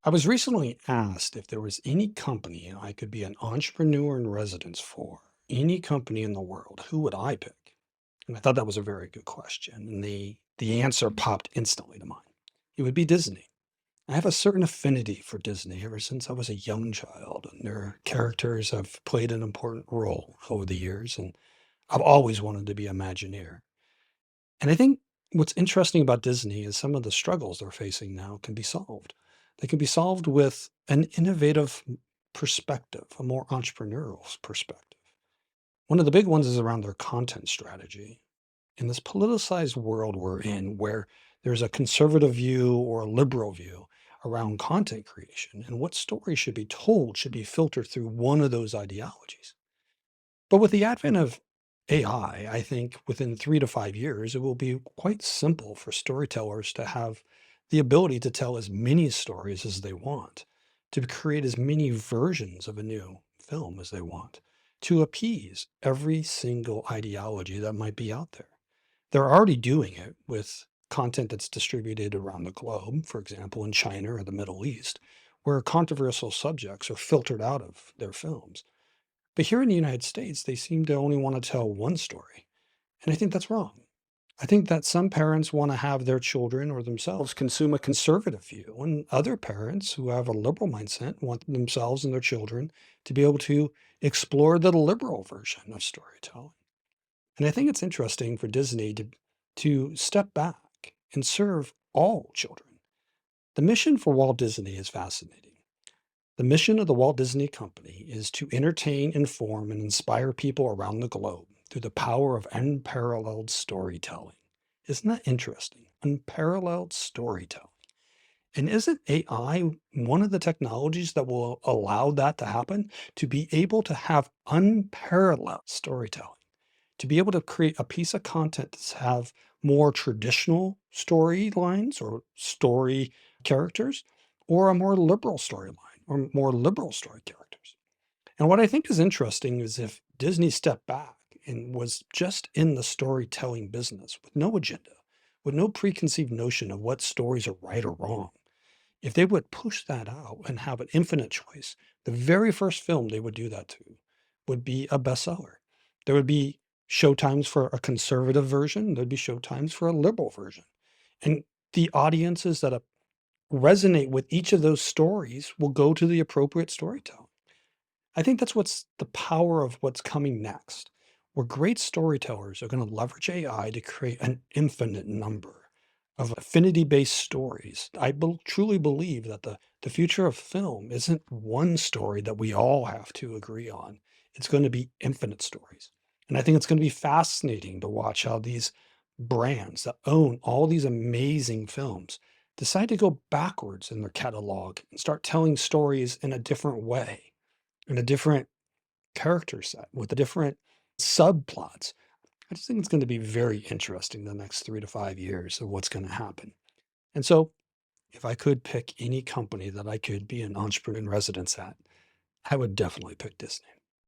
I was recently asked if there was any company I could be an entrepreneur in residence for, any company in the world, who would I pick? And I thought that was a very good question. And the answer popped instantly to mind. It would be Disney. I have a certain affinity for Disney ever since I was a young child, and their characters have played an important role over the years, and I've always wanted to be Imagineer. And I think what's interesting about Disney is some of the struggles they're facing now can be solved. They can be solved with an innovative perspective, a more entrepreneurial perspective. One of the big ones is around their content strategy. In this politicized world we're in, where there's a conservative view or a liberal view around content creation, and what story should be told should be filtered through one of those ideologies. But with the advent of AI, I think within 3 to 5 years, it will be quite simple for storytellers to have the ability to tell as many stories as they want, to create as many versions of a new film as they want, to appease every single ideology that might be out there. They're already doing it with content that's distributed around the globe, for example, in China or the Middle East, where controversial subjects are filtered out of their films. But here in the United States, they seem to only want to tell one story. And I think that's wrong. I think that some parents want to have their children or themselves consume a conservative view, and other parents who have a liberal mindset want themselves and their children to be able to explore the liberal version of storytelling. And I think it's interesting for Disney to step back and serve all children. The mission for Walt Disney is fascinating. The mission of the Walt Disney Company is to entertain, inform, and inspire people around the globe through the power of unparalleled storytelling. Isn't that interesting? Unparalleled storytelling. And isn't AI one of the technologies that will allow that to happen? To be able to have unparalleled storytelling, to be able to create a piece of content to have more traditional storylines or story characters, or a more liberal storyline or more liberal story characters. And what I think is interesting is if Disney stepped back and was just in the storytelling business with no agenda, with no preconceived notion of what stories are right or wrong, if they would push that out and have an infinite choice, the very first film they would do that to would be a bestseller. There would be showtimes for a conservative version, there'd be showtimes for a liberal version. And the audiences that resonate with each of those stories will go to the appropriate storytelling. I think that's what's the power of what's coming next, where great storytellers are going to leverage AI to create an infinite number of affinity based stories. Truly believe that the future of film isn't one story that we all have to agree on. It's going to be infinite stories. And I think it's going to be fascinating to watch how these brands that own all these amazing films decide to go backwards in their catalog and start telling stories in a different way, in a different character set with a different subplots. I just think it's going to be very interesting the next 3 to 5 years of what's going to happen. And so, if I could pick any company that I could be an entrepreneur in residence at, I would definitely pick Disney.